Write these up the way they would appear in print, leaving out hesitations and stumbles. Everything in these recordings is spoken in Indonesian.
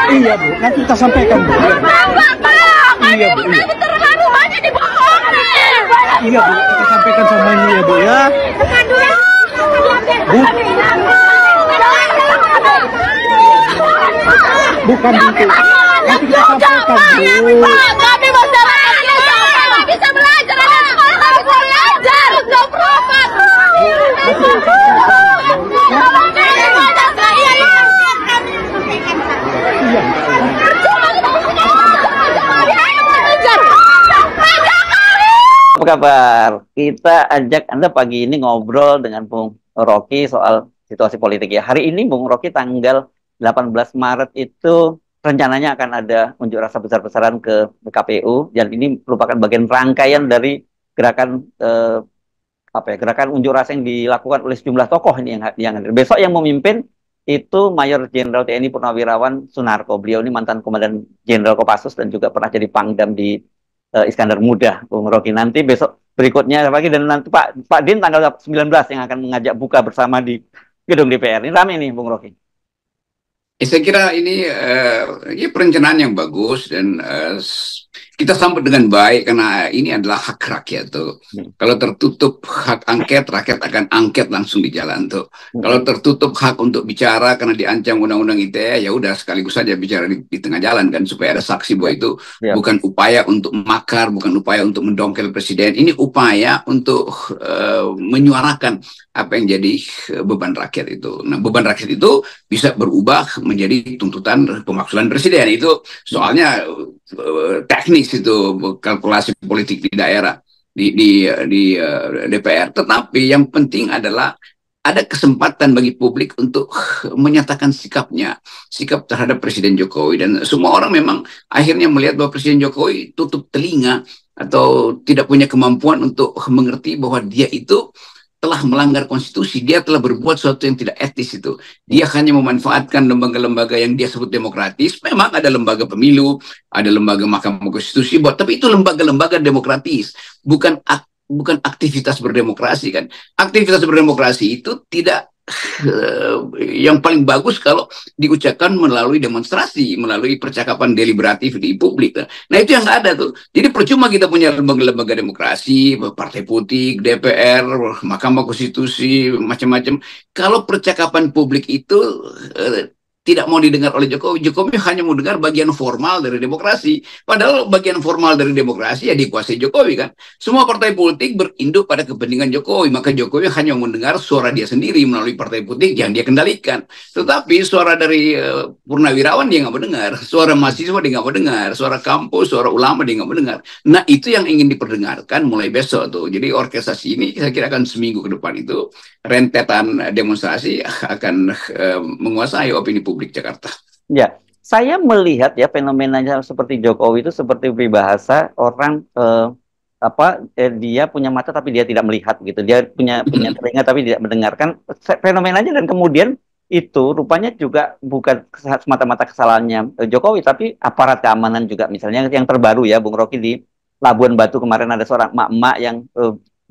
Iya Bu, nanti kita sampaikan Bu. Iya Bu, iya. Terharu banyak dibohongi. Iya Bu, kita sampaikan semuanya ya Bu ya. Bu, bukan itu. Nanti kita sampaikan Bu. Kami masyarakat biasa nggak bisa belajar, ada sekolah nggak bisa belajar, nggak profit. Apa kabar? Kita ajak Anda pagi ini ngobrol dengan Bung Rocky soal situasi politik ya. Hari ini Bung Rocky tanggal 18 Maret itu rencananya akan ada unjuk rasa besar-besaran ke KPU, dan ini merupakan bagian rangkaian dari gerakan gerakan unjuk rasa yang dilakukan oleh sejumlah tokoh ini yang hadir. Besok yang memimpin itu Mayor Jenderal TNI Purnawirawan Sunarko. Beliau ini mantan Komandan Jenderal Kopassus dan juga pernah jadi Pangdam di Iskandar Muda, Bung Rocky. Nanti besok berikutnya lagi, dan nanti Pak Din tanggal 19 yang akan mengajak buka bersama di gedung DPR. Ini ramai nih, Bung Rocky. Saya kira ini ya perencanaan yang bagus, dan kita sambut dengan baik karena ini adalah hak rakyat tuh. Kalau tertutup hak angket, rakyat akan angket langsung di jalan tuh. Kalau tertutup hak untuk bicara karena diancam undang-undang ITE, ya udah sekaligus saja bicara di tengah jalan kan, supaya ada saksi bahwa itu bukan upaya untuk makar, bukan upaya untuk mendongkel presiden. Ini upaya untuk menyuarakan apa yang jadi beban rakyat itu. Nah, beban rakyat itu bisa berubah menjadi tuntutan pemaksulan presiden. Itu soalnya teknis, itu kalkulasi politik di daerah, di DPR. Tetapi yang penting adalah ada kesempatan bagi publik untuk menyatakan sikapnya, sikap terhadap Presiden Jokowi. Dan semua orang memang akhirnya melihat bahwa Presiden Jokowi tutup telinga atau tidak punya kemampuan untuk mengerti bahwa dia itu telah melanggar konstitusi, dia telah berbuat sesuatu yang tidak etis itu. Dia hanya memanfaatkan lembaga-lembaga yang dia sebut demokratis. Memang ada lembaga pemilu, ada lembaga Mahkamah Konstitusi, tapi itu lembaga-lembaga demokratis, bukan aktivitas berdemokrasi kan. Aktivitas berdemokrasi itu tidak yang paling bagus kalau diucapkan melalui demonstrasi, melalui percakapan deliberatif di publik. Nah itu yang nggak ada tuh. Jadi percuma kita punya lembaga-lembaga demokrasi, partai politik, DPR, Mahkamah Konstitusi, macam-macam. Kalau percakapan publik itu tidak mau didengar oleh Jokowi. Jokowi hanya mau dengar bagian formal dari demokrasi. Padahal bagian formal dari demokrasi ya dikuasai Jokowi kan. Semua partai politik berinduk pada kepentingan Jokowi. Maka Jokowi hanya mendengar suara dia sendiri melalui partai politik yang dia kendalikan. Tetapi suara dari Purnawirawan dia nggak mendengar. Suara mahasiswa dia nggak mendengar. Suara kampus, suara ulama dia nggak mendengar. Nah itu yang ingin diperdengarkan mulai besok tuh. Jadi orkestrasi ini saya kira akan seminggu ke depan itu rentetan demonstrasi akan menguasai opini publik Jakarta. Ya, saya melihat ya fenomenanya seperti Jokowi itu seperti peribahasa orang dia punya mata tapi dia tidak melihat gitu. Dia punya telinga tapi tidak mendengarkan fenomenanya, dan kemudian itu rupanya juga bukan semata-mata kesalahannya Jokowi, tapi aparat keamanan juga. Misalnya yang terbaru ya, Bung Rocky, di Labuan Batu kemarin ada seorang emak-emak yang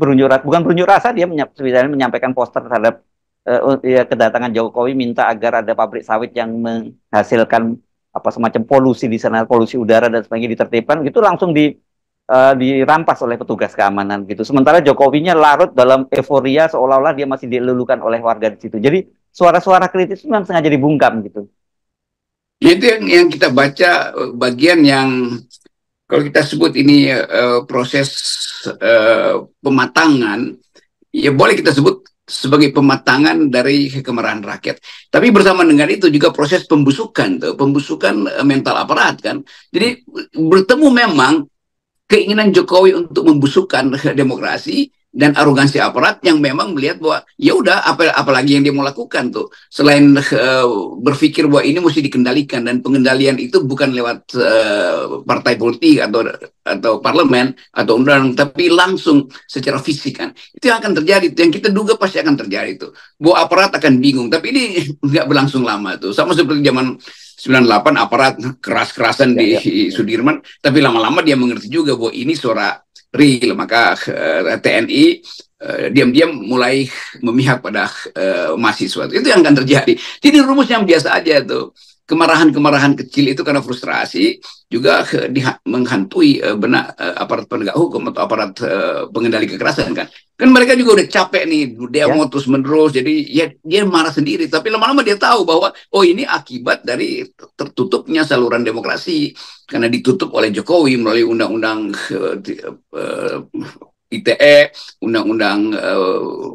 bukan berunjuk rasa, dia menyampaikan poster terhadap kedatangan Jokowi, minta agar ada pabrik sawit yang menghasilkan semacam polusi di sana, polusi udara dan sebagainya, ditertibkan gitu, langsung dirampas oleh petugas keamanan gitu. Sementara Jokowinya larut dalam euforia seolah-olah dia masih dilulukan oleh warga di situ. Jadi suara-suara kritis memang sengaja dibungkam gitu. Itu yang kita baca bagian yang kalau kita sebut ini proses pematangan, ya boleh kita sebut sebagai pematangan dari kemarahan rakyat. Tapi bersama dengan itu juga proses pembusukan mental aparat kan. Jadi bertemu memang keinginan Jokowi untuk membusukkan demokrasi dan arogansi aparat yang memang melihat bahwa ya udah apalagi yang dia mau lakukan tuh selain berpikir bahwa ini mesti dikendalikan, dan pengendalian itu bukan lewat partai politik atau parlemen atau undang-undang, tapi langsung secara fisik kan. Itu yang akan terjadi, yang kita duga pasti akan terjadi itu, bahwa aparat akan bingung. Tapi ini nggak berlangsung lama tuh, sama seperti zaman 98 aparat keras-kerasan di Sudirman, tapi lama-lama dia mengerti juga bahwa ini suara real, maka TNI diam-diam mulai memihak pada mahasiswa. Itu yang akan terjadi. Jadi rumus yang biasa aja tuh. kemarahan-kemarahan kecil itu karena frustrasi juga menghantui benak aparat penegak hukum atau aparat pengendali kekerasan kan. Kan mereka juga udah capek nih demo terus menerus, jadi ya dia marah sendiri. Tapi lama-lama dia tahu bahwa oh ini akibat dari tertutupnya saluran demokrasi karena ditutup oleh Jokowi melalui undang-undang ITE, undang-undang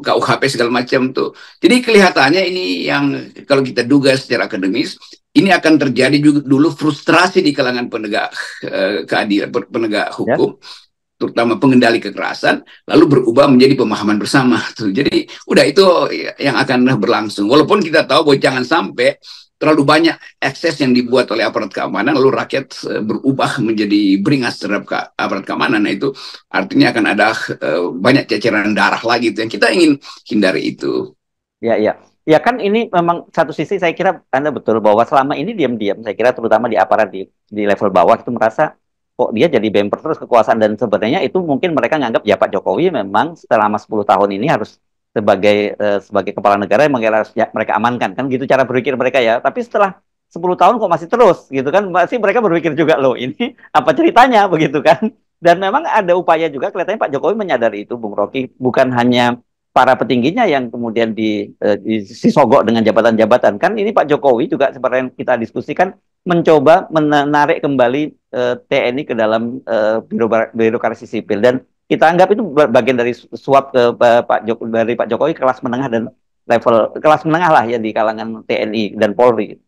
KUHP segala macam tuh. Jadi kelihatannya ini yang kalau kita duga secara akademis ini akan terjadi juga dulu frustrasi di kalangan penegak keadilan, penegak hukum, terutama pengendali kekerasan, lalu berubah menjadi pemahaman bersama. Tuh. Jadi udah itu yang akan berlangsung. Walaupun kita tahu bahwa jangan sampai terlalu banyak akses yang dibuat oleh aparat keamanan, lalu rakyat berubah menjadi beringas terhadap aparat keamanan. Nah itu artinya akan ada banyak ceceran darah lagi. Itu yang kita ingin hindari itu. Ya, ya. Ya kan ini memang satu sisi saya kira Anda betul bahwa selama ini diam-diam saya kira terutama di aparat di level bawah itu merasa kok dia jadi bemper terus kekuasaan dan sebenarnya itu mungkin mereka nganggap ya Pak Jokowi memang selama 10 tahun ini harus sebagai kepala negara yang harus mereka amankan kan gitu cara berpikir mereka ya. Tapi setelah 10 tahun kok masih terus gitu kan masih mereka berpikir juga loh ini apa ceritanya begitu kan. Dan memang ada upaya juga kelihatannya Pak Jokowi menyadari itu Bung Rocky bukan hanya para petingginya yang kemudian disogok dengan jabatan-jabatan. Kan ini Pak Jokowi juga seperti yang kita diskusikan mencoba menarik kembali TNI ke dalam birokrasi sipil. Dan kita anggap itu bagian dari suap dari Pak Jokowi kelas menengah dan level kelas menengah lah ya di kalangan TNI dan Polri.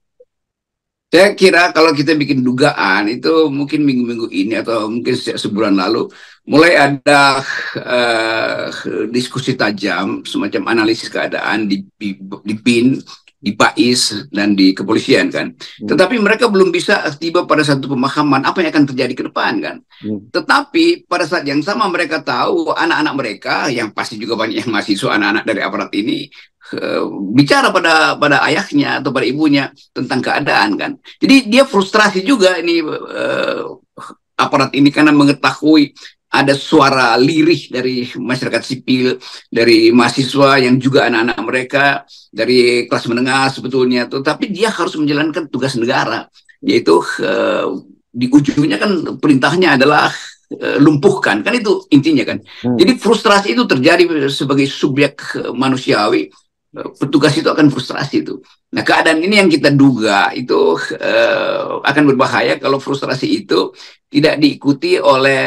Saya kira kalau kita bikin dugaan itu mungkin minggu-minggu ini atau mungkin sebulan lalu mulai ada diskusi tajam semacam analisis keadaan di BIN, di PAIS dan di kepolisian kan. Tetapi mereka belum bisa tiba pada satu pemahaman apa yang akan terjadi ke depan kan. Tetapi pada saat yang sama mereka tahu anak-anak mereka yang pasti juga banyak yang mahasiswa anak-anak dari aparat ini bicara pada ayahnya atau pada ibunya tentang keadaan kan. Jadi dia frustrasi juga ini aparat ini karena mengetahui ada suara lirih dari masyarakat sipil, dari mahasiswa yang juga anak-anak mereka dari kelas menengah sebetulnya tuh, tapi dia harus menjalankan tugas negara, yaitu di ujungnya kan perintahnya adalah lumpuhkan, kan itu intinya kan. Jadi frustrasi itu terjadi sebagai subjek manusiawi. Petugas itu akan frustrasi itu. Nah keadaan ini yang kita duga itu akan berbahaya kalau frustrasi itu tidak diikuti oleh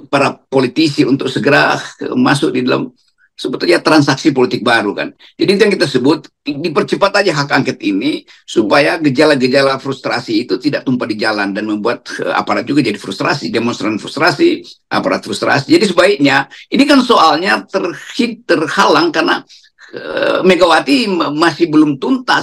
para politisi untuk segera masuk di dalam sebetulnya transaksi politik baru kan. Jadi itu yang kita sebut dipercepat aja hak angket ini supaya gejala-gejala frustrasi itu tidak tumpah di jalan dan membuat aparat juga jadi frustrasi, demonstran frustrasi, aparat frustrasi. Jadi sebaiknya ini kan soalnya terhalang karena Megawati masih belum tuntas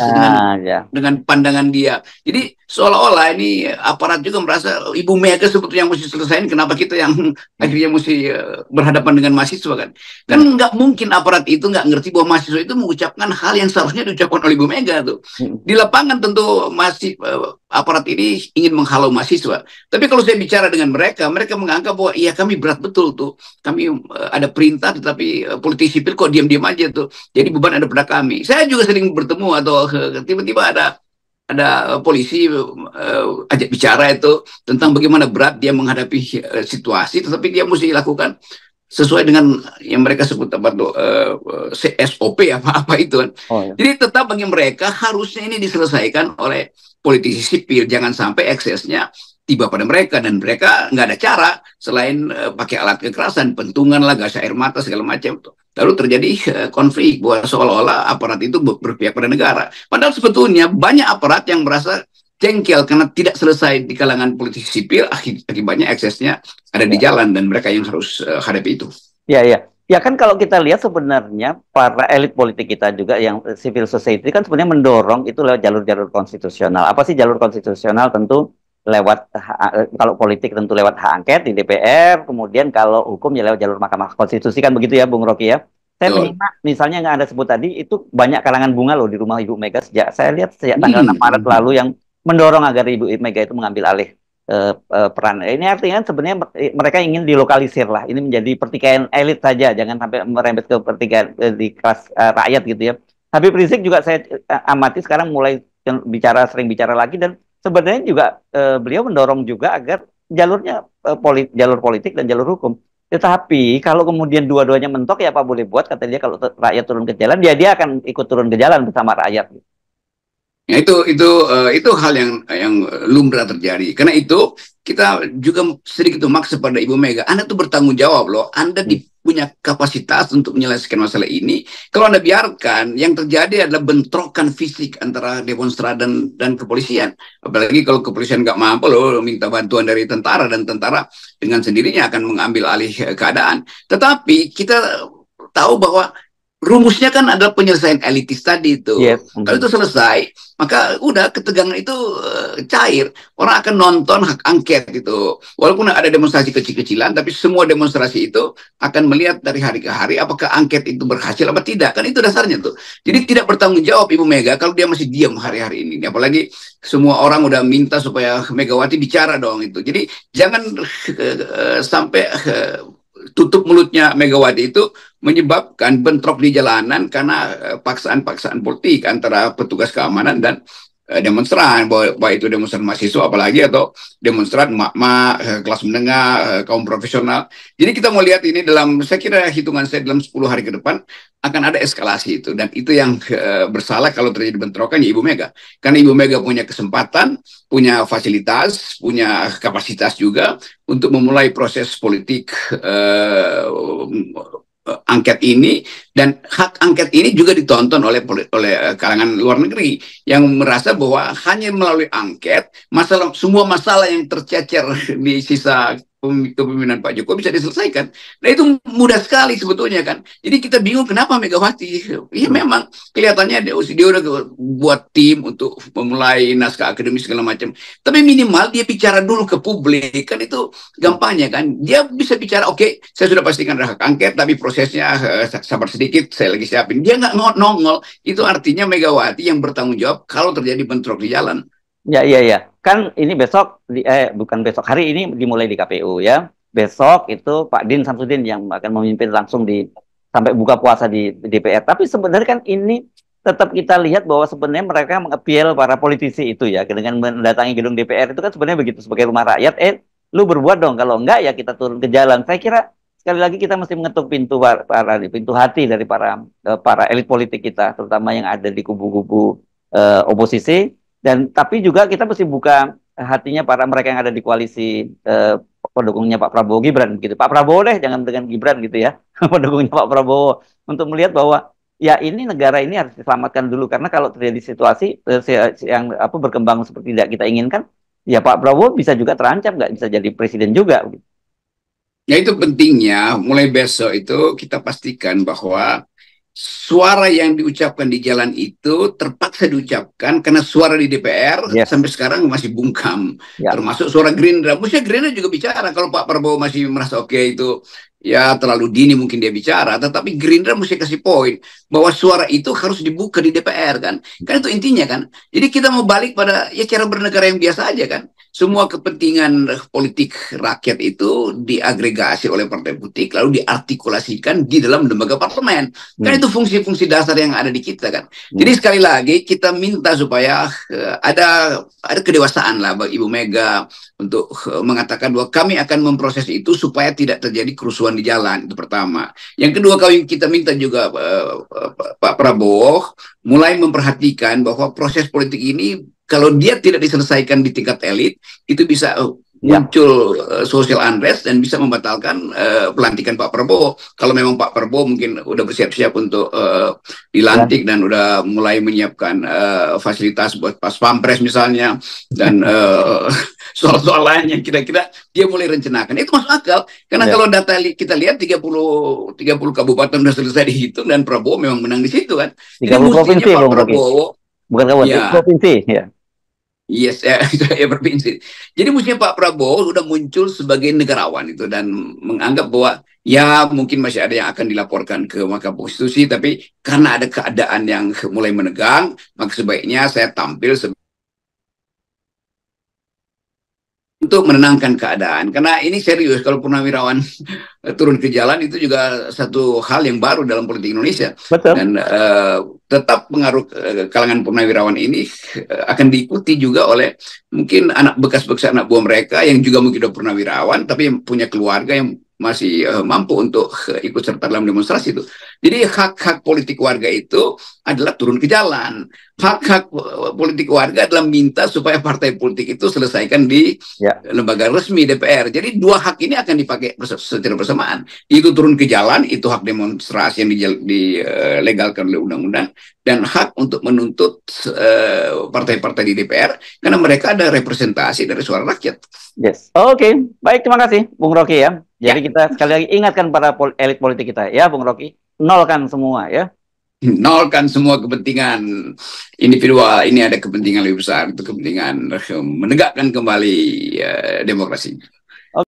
dengan pandangan dia. Jadi seolah-olah ini aparat juga merasa Ibu Mega sebetulnya yang mesti selesaiin, kenapa kita yang akhirnya mesti berhadapan dengan mahasiswa kan. Kan nggak mungkin aparat itu nggak ngerti bahwa mahasiswa itu mengucapkan hal yang seharusnya diucapkan oleh Ibu Mega tuh. Di lapangan tentu masih aparat ini ingin menghalau mahasiswa. Tapi kalau saya bicara dengan mereka, mereka menganggap bahwa iya kami berat betul tuh. Kami ada perintah tetapi politisi sipil kok diam-diam aja tuh. Jadi beban ada pada kami. Saya juga sering bertemu atau tiba-tiba ada polisi ajak bicara itu tentang bagaimana berat dia menghadapi situasi, tetapi dia mesti lakukan sesuai dengan yang mereka sebut apa tuh SOP apa itu kan. Jadi tetap bagi mereka harusnya ini diselesaikan oleh politisi sipil, jangan sampai eksesnya tiba pada mereka dan mereka nggak ada cara selain pakai alat kekerasan, pentungan lah, gas air mata segala macam. Lalu terjadi konflik bahwa seolah-olah aparat itu berpihak pada negara. Padahal sebetulnya banyak aparat yang merasa jengkel karena tidak selesai di kalangan politisi sipil, akibatnya eksesnya ada di jalan dan mereka yang harus hadapi itu. Ya, ya. Ya kan kalau kita lihat sebenarnya para elit politik kita juga yang civil society kan sebenarnya mendorong itu lewat jalur-jalur konstitusional. Apa sih jalur konstitusional? Tentu lewat kalau politik tentu lewat hak angket di DPR, kemudian kalau hukum ya lewat jalur Mahkamah Konstitusi kan begitu ya Bung Rocky ya. Saya menyimak misalnya yang Anda sebut tadi itu banyak kalangan bunga loh di rumah Ibu Mega saya lihat sejak tanggal 6 Maret lalu yang mendorong agar Ibu Mega itu mengambil alih peran. Ini artinya sebenarnya mereka ingin dilokalisir lah. Ini menjadi pertikaian elit saja, jangan sampai merembet ke pertikaian di kelas rakyat gitu ya. Habib Rizik juga saya amati sekarang mulai sering bicara lagi, dan sebenarnya juga beliau mendorong juga agar jalurnya jalur politik dan jalur hukum. Tetapi kalau kemudian dua-duanya mentok, ya apa boleh buat, kata dia, kalau rakyat turun ke jalan, dia akan ikut turun ke jalan bersama rakyat. Ya, itu hal yang lumrah terjadi. Karena itu kita juga sedikit memaksa pada Ibu Mega, Anda tuh bertanggung jawab loh, Anda punya kapasitas untuk menyelesaikan masalah ini. Kalau Anda biarkan, yang terjadi adalah bentrokan fisik antara demonstran dan kepolisian. Apalagi kalau kepolisian nggak mampu loh minta bantuan dari tentara, dan tentara dengan sendirinya akan mengambil alih keadaan. Tetapi kita tahu bahwa rumusnya kan adalah penyelesaian elitis tadi itu. Yes. Kalau itu selesai, maka udah ketegangan itu cair. Orang akan nonton hak angket gitu. Walaupun ada demonstrasi kecil-kecilan, tapi semua demonstrasi itu akan melihat dari hari ke hari apakah angket itu berhasil apa tidak. Kan itu dasarnya tuh. Jadi tidak bertanggung jawab Ibu Mega kalau dia masih diam hari-hari ini. Apalagi semua orang udah minta supaya Megawati bicara dong itu. Jadi jangan sampai tutup mulutnya Megawati itu menyebabkan bentrok di jalanan karena paksaan-paksaan politik antara petugas keamanan dan demonstran, baik itu demonstran mahasiswa apalagi atau demonstran emak-emak, kelas menengah, kaum profesional. Jadi kita mau lihat ini saya kira hitungan saya dalam 10 hari ke depan akan ada eskalasi itu, dan itu yang bersalah kalau terjadi bentrokan ya Ibu Mega. Karena Ibu Mega punya kesempatan, punya fasilitas, punya kapasitas juga untuk memulai proses politik angket ini, dan hak angket ini juga ditonton oleh kalangan luar negeri yang merasa bahwa hanya melalui angket semua masalah yang tercecer di sisa kepemimpinan Pak Jokowi bisa diselesaikan. Nah itu mudah sekali sebetulnya kan. Jadi kita bingung kenapa Megawati. Ya memang kelihatannya dia udah buat tim untuk memulai naskah akademis segala macam. Tapi minimal dia bicara dulu ke publik, kan itu gampangnya kan. Dia bisa bicara, oke, saya sudah pastikan ada hak angket, tapi prosesnya sabar sedikit, saya lagi siapin. Dia nggak nongol. Itu artinya Megawati yang bertanggung jawab kalau terjadi bentrok di jalan. Ya, kan ini bukan besok, hari ini dimulai di KPU ya. Besok itu Pak Din Samsudin yang akan memimpin langsung sampai buka puasa di DPR. Tapi sebenarnya kan ini tetap kita lihat bahwa sebenarnya mereka mengappeal para politisi itu ya, dengan mendatangi gedung DPR itu kan sebenarnya begitu, sebagai rumah rakyat. Lu berbuat dong, kalau enggak ya kita turun ke jalan. Saya kira sekali lagi kita mesti mengetuk pintu hati dari para elit politik kita, terutama yang ada di kubu-kubu oposisi. Dan tapi juga kita mesti buka hatinya para mereka yang ada di koalisi pendukungnya Pak Prabowo Gibran gitu. Pak Prabowo deh, jangan dengan Gibran gitu ya. Pendukungnya Pak Prabowo, untuk melihat bahwa ya ini negara ini harus diselamatkan dulu, karena kalau terjadi situasi yang berkembang seperti tidak kita inginkan, ya Pak Prabowo bisa juga terancam, nggak bisa jadi presiden juga. Ya itu pentingnya mulai besok itu kita pastikan bahwa suara yang diucapkan di jalan itu terpaksa diucapkan karena suara di DPR sampai sekarang masih bungkam, termasuk suara Gerindra. Mestinya Gerindra juga bicara. Kalau Pak Prabowo masih merasa oke itu ya terlalu dini mungkin dia bicara, tetapi Gerindra mesti kasih poin bahwa suara itu harus dibuka di DPR kan itu intinya kan. Jadi kita mau balik pada ya cara bernegara yang biasa aja kan. Semua kepentingan politik rakyat itu diagregasi oleh partai politik lalu diartikulasikan di dalam lembaga parlemen. Kan itu fungsi-fungsi dasar yang ada di kita kan. Jadi sekali lagi kita minta supaya ada kedewasaan lah bagi Ibu Mega untuk mengatakan bahwa kami akan memproses itu supaya tidak terjadi kerusuhan di jalan. Itu pertama. Yang kedua, kita minta juga Pak Prabowo mulai memperhatikan bahwa proses politik ini kalau dia tidak diselesaikan di tingkat elit, itu bisa muncul social unrest dan bisa membatalkan pelantikan Pak Prabowo. Kalau memang Pak Prabowo mungkin udah bersiap-siap untuk dilantik dan udah mulai menyiapkan fasilitas buat pas pampres misalnya, dan soal-soal lain yang kira-kira dia mulai rencanakan. Itu masuk akal. Karena kalau data kita lihat 30 kabupaten sudah selesai dihitung dan Prabowo memang menang di situ kan. 30 provinsi Pak Prabowo, bukan kabupaten, provinsi ya. Yes, ya provinsi. Jadi mestinya Pak Prabowo sudah muncul sebagai negarawan itu dan menganggap bahwa ya mungkin masih ada yang akan dilaporkan ke Mahkamah Konstitusi, tapi karena ada keadaan yang mulai menegang, maka sebaiknya saya tampil untuk menenangkan keadaan. Karena ini serius, kalau purnawirawan turun ke jalan itu juga satu hal yang baru dalam politik Indonesia. Betul. Dan tetap pengaruh kalangan purnawirawan ini akan diikuti juga oleh mungkin anak bekas-bekas anak buah mereka yang juga mungkin udah purnawirawan tapi yang punya keluarga yang masih mampu untuk ikut serta dalam demonstrasi itu. Jadi hak-hak politik warga itu adalah turun ke jalan. Hak-hak politik warga adalah minta supaya partai politik itu selesaikan di lembaga resmi DPR. Jadi dua hak ini akan dipakai secara bersamaan. Itu turun ke jalan, itu hak demonstrasi yang dilegalkan oleh undang-undang, dan hak untuk menuntut partai-partai di DPR karena mereka ada representasi dari suara rakyat. Yes. Oke, baik, terima kasih Bung Rocky ya. Jadi kita sekali lagi ingatkan para elit politik kita ya, Bung Rocky, nolkan semua ya. Nolkan semua kepentingan individual. Ini ada kepentingan lebih besar, itu kepentingan menegakkan kembali demokrasi.